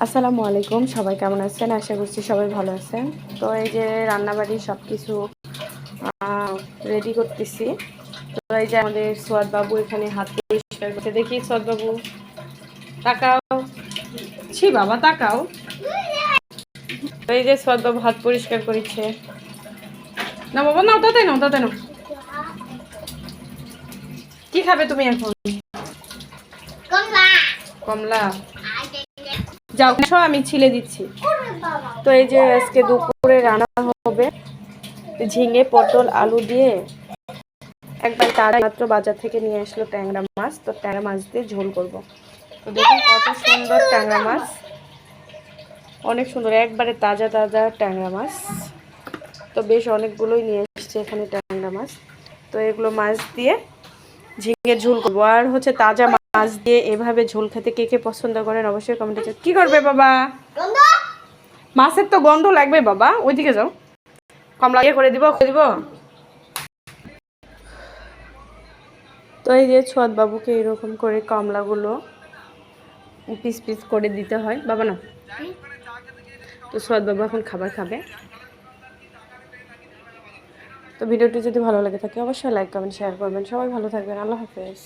আসসালামু আলাইকুম, সবাই কেমন আছেন? আশা করছি সবাই ভালো আছেন। তো এই যে রান্নাবাড়ি সব কিছু রেডি করতেছি। তো এই যে আমাদের সোয়াদ বাবু এখানে হাত পরিষ্কার করতে, দেখি সোয়াদ বাবু তাকাও, ছি বাবা তাকাও। তো এই যে সোয়াদ বাবু হাত পরিষ্কার করেছে। না বাবা নাও, তাতে নাও, তাতে নাও। কি খাবে তুমি এখন? কমলা। যাও আমি ছিলে দিচ্ছি। তো এই যে আজকে দুপুরে রান্না হবে ঝিঙে পটল আলু দিয়ে। একবার তারা মাত্র বাজার থেকে নিয়ে আসলো ট্যাংরা মাছ, তো ট্যাংরা মাছ দিয়ে ঝোল করব। তো দেখুন কত সুন্দর ট্যাংরা মাছ, অনেক সুন্দর, একবারে তাজা তাজা ট্যাংরা মাছ। তো বেশ অনেকগুলোই নিয়ে এসছে এখানে ট্যাংরা মাছ। তো এগুলো মাছ দিয়ে ঝিঙে ঝোল করবো। আর হচ্ছে তাজা মাছ দিয়ে এভাবে ঝোল খেতে কে কে পছন্দ করেন অবশ্যই কমেন্টে। কি করবে বাবা? মাছের তো গন্ধ লাগবে বাবা, ওইদিকে যাও। কমলা করে দিব। তো এই যে ছোয়াদ বাবুকে এরকম করে কমলাগুলো পিস পিস করে দিতে হয় বাবা না। তো ছোয়াদ বাবু এখন খাবার খাবে। তো ভিডিওটি যদি ভালো লাগে থাকে অবশ্যই লাইক কমেন্ট শেয়ার করবেন। সবাই ভালো থাকবেন। আল্লাহ হাফেজ।